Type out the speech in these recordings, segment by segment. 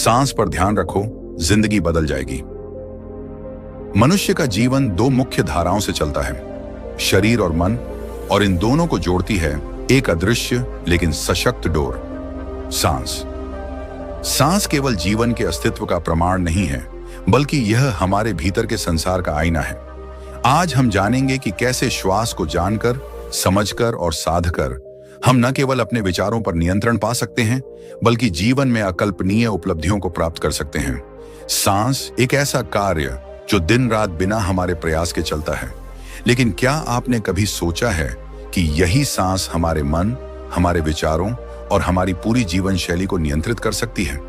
सांस पर ध्यान रखो, जिंदगी बदल जाएगी। मनुष्य का जीवन दो मुख्य धाराओं से चलता है, शरीर और मन, और इन दोनों को जोड़ती है एक अदृश्य लेकिन सशक्त डोर, सांस। सांस केवल जीवन के अस्तित्व का प्रमाण नहीं है, बल्कि यह हमारे भीतर के संसार का आईना है। आज हम जानेंगे कि कैसे श्वास को जानकर, समझकर और साधकर हम न केवल अपने विचारों पर नियंत्रण पा सकते हैं, बल्कि जीवन में अकल्पनीय उपलब्धियों को प्राप्त कर सकते हैं। सांस एक ऐसा कार्य जो दिन रात बिना हमारे प्रयास के चलता है, लेकिन क्या आपने कभी सोचा है कि यही सांस हमारे मन, हमारे विचारों और हमारी पूरी जीवन शैली को नियंत्रित कर सकती है?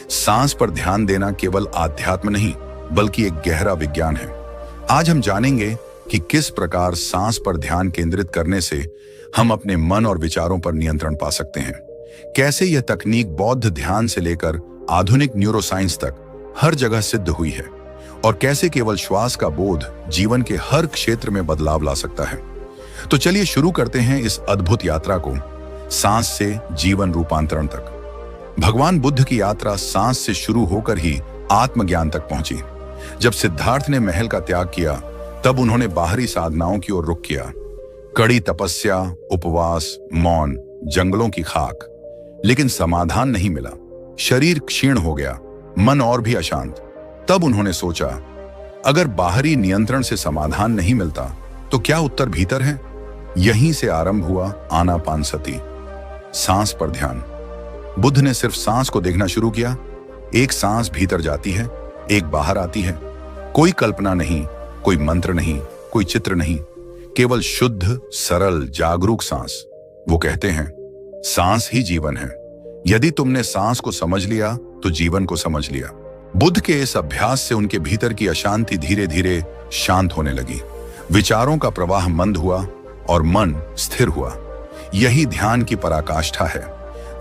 सांस पर ध्यान देना केवल आध्यात्म नहीं, बल्कि एक गहरा विज्ञान है। आज हम जानेंगे कि किस प्रकार सांस पर ध्यान केंद्रित करने से हम अपने मन और विचारों पर नियंत्रण पा सकते हैं। कैसे यह तकनीक बौद्ध ध्यान से लेकर आधुनिक न्यूरोसाइंस तक हर जगह सिद्ध हुई है, और कैसे केवल श्वास का बोध जीवन के हर क्षेत्र में बदलाव ला सकता है। तो चलिए शुरू करते हैं इस अद्भुत यात्रा को, सांस से जीवन रूपांतरण तक। भगवान बुद्ध की यात्रा सांस से शुरू होकर ही आत्मज्ञान तक पहुंची। जब सिद्धार्थ ने महल का त्याग किया, तब उन्होंने बाहरी साधनाओं की ओर रुख किया। कड़ी तपस्या, उपवास, मौन, जंगलों की खाक, लेकिन समाधान नहीं मिला। शरीर क्षीण हो गया, मन और भी अशांत। तब उन्होंने सोचा, अगर बाहरी नियंत्रण से समाधान नहीं मिलता, तो क्या उत्तर भीतर है? यहीं से आरंभ हुआ आनापानसति, सांस पर ध्यान। बुद्ध ने सिर्फ सांस को देखना शुरू किया। एक सांस भीतर जाती है, एक बाहर आती है। कोई कल्पना नहीं, कोई मंत्र नहीं, कोई चित्र नहीं, केवल शुद्ध, सरल, जागरूक सांस। वो कहते हैं, सांस ही जीवन है। यदि तुमने सांस को समझ लिया, तो जीवन को समझ लिया। बुद्ध के इस अभ्यास से उनके भीतर की अशांति धीरे धीरे शांत होने लगी। विचारों का प्रवाह मंद हुआ और मन स्थिर हुआ। यही ध्यान की पराकाष्ठा है,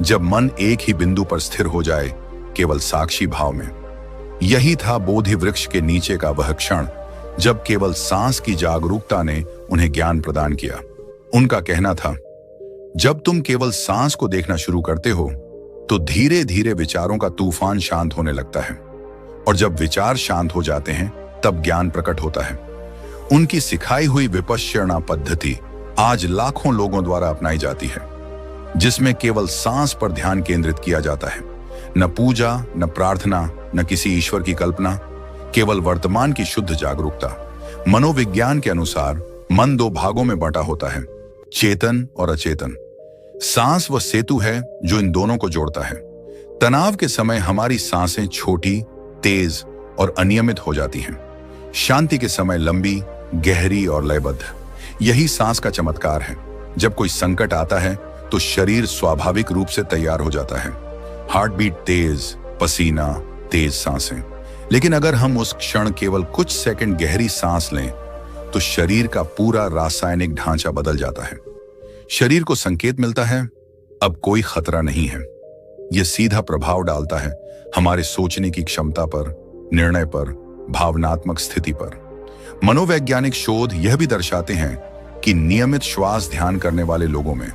जब मन एक ही बिंदु पर स्थिर हो जाए, केवल साक्षी भाव में। यही था बोधि वृक्ष के नीचे का वह क्षण, जब केवल सांस की जागरूकता ने उन्हें ज्ञान प्रदान किया। उनका कहना था, जब तुम केवल सांस को देखना शुरू करते हो, तो धीरे धीरे विचारों का तूफान शांत होने लगता है, और जब विचार शांत हो जाते हैं, तब ज्ञान प्रकट होता है। उनकी सिखाई हुई विपश्यना पद्धति आज लाखों लोगों द्वारा अपनाई जाती है, जिसमें केवल सांस पर ध्यान केंद्रित किया जाता है। न पूजा, न प्रार्थना, न किसी ईश्वर की कल्पना, केवल वर्तमान की शुद्ध जागरूकता। मनोविज्ञान के अनुसार मन दो भागों में बंटा होता है, चेतन और अचेतन। सांस वह सेतु है जो इन दोनों को जोड़ता है। तनाव के समय हमारी सांसें छोटी, तेज और अनियमित हो जाती हैं। शांति के समय लंबी, गहरी और लयबद्ध। यही सांस का चमत्कार है। जब कोई संकट आता है, तो शरीर स्वाभाविक रूप से तैयार हो जाता है। हार्ट बीट तेज, पसीना, तेज सांसें। लेकिन अगर हम उस क्षण केवल कुछ सेकंड गहरी सांस लें, तो शरीर का पूरा रासायनिक ढांचा बदल जाता है। शरीर को संकेत मिलता है, अब कोई खतरा नहीं है। यह सीधा प्रभाव डालता है हमारे सोचने की क्षमता पर, निर्णय पर, भावनात्मक स्थिति पर। मनोवैज्ञानिक शोध यह भी दर्शाते हैं कि नियमित श्वास ध्यान करने वाले लोगों में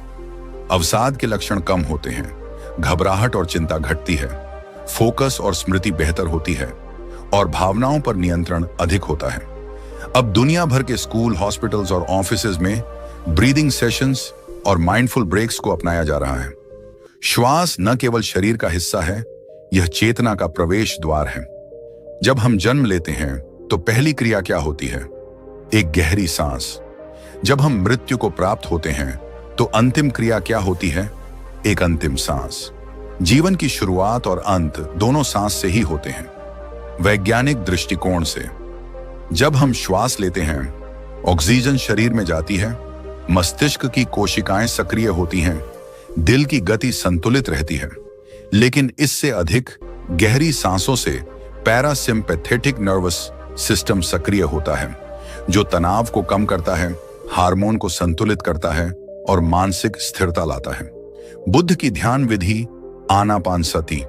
अवसाद के लक्षण कम होते हैं, घबराहट और चिंता घटती है, फोकस और स्मृति बेहतर होती है, और भावनाओं पर नियंत्रण अधिक होता है। अब दुनिया भर के स्कूल, हॉस्पिटल्स और ऑफिसेज में ब्रीदिंग सेशंस और माइंडफुल ब्रेक्स को अपनाया जा रहा है। श्वास न केवल शरीर का हिस्सा है, यह चेतना का प्रवेश द्वार है। जब हम जन्म लेते हैं, तो पहली क्रिया क्या होती है? एक गहरी सांस। जब हम मृत्यु को प्राप्त होते हैं, तो अंतिम क्रिया क्या होती है? एक अंतिम सांस। जीवन की शुरुआत और अंत दोनों सांस से ही होते हैं। वैज्ञानिक दृष्टिकोण से, जब हम श्वास लेते हैं, ऑक्सीजन शरीर में जाती है, मस्तिष्क की कोशिकाएं सक्रिय होती हैं, दिल की गति संतुलित रहती है। लेकिन इससे अधिक गहरी सांसों से पैरासिम्पैथेटिक नर्वस सिस्टम सक्रिय होता है, जो तनाव को कम करता है, हार्मोन को संतुलित करता है और मानसिक स्थिरता लाता है। बुद्ध की ध्यान विधि आनापानसति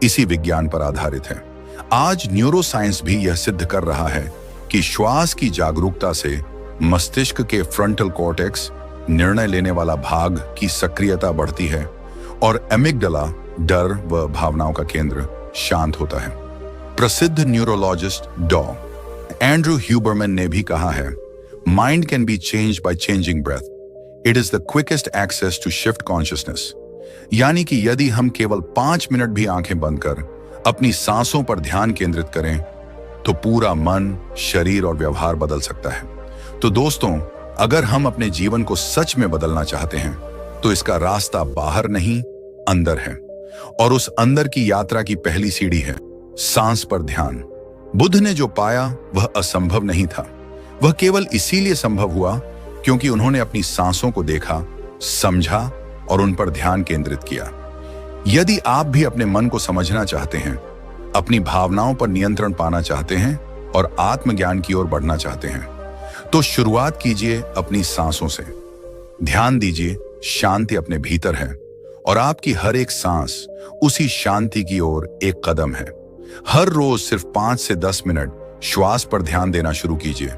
इसी विज्ञान पर आधारित है। आज न्यूरोसाइंस भी यह सिद्ध कर रहा है कि श्वास की जागरूकता से मस्तिष्क के फ्रंटल कॉर्टेक्स, निर्णय लेने वाला भाग की सक्रियता बढ़ती है, और एमिगडाला, डर व भावनाओं का केंद्र, शांत होता है। प्रसिद्ध न्यूरोलॉजिस्ट डॉ. एंड्रू ह्यूबरमैन ने भी कहा है, mind can be change by changing breath. It is the quickest access to shift consciousness. यानी कि यदि हम केवल 5 मिनट भी आंखें बंद कर अपनी सांसों पर ध्यान केंद्रित करें तो पूरा मन, शरीर और व्यवहार बदल सकता है। तो दोस्तों, अगर हम अपने जीवन को सच में बदलना चाहते हैं तो इसका रास्ता बाहर नहीं, अंदर है। और उस अंदर की यात्रा की पहली सीढ़ी है सांस पर ध्यान। बुद्ध ने जो पाया वह असंभव नहीं था। वह केवल इसीलिए संभव हुआ क्योंकि उन्होंने अपनी सांसों को देखा, समझा और उन पर ध्यान केंद्रित किया। यदि आप भी अपने मन को समझना चाहते हैं, अपनी भावनाओं पर नियंत्रण पाना चाहते हैं और आत्मज्ञान की ओर बढ़ना चाहते हैं, तो शुरुआत कीजिए अपनी सांसों से। ध्यान दीजिए शांति अपने भीतर है और आपकी हर एक सांस उसी शांति की ओर एक कदम है। हर रोज सिर्फ 5 से 10 मिनट श्वास पर ध्यान देना शुरू कीजिए।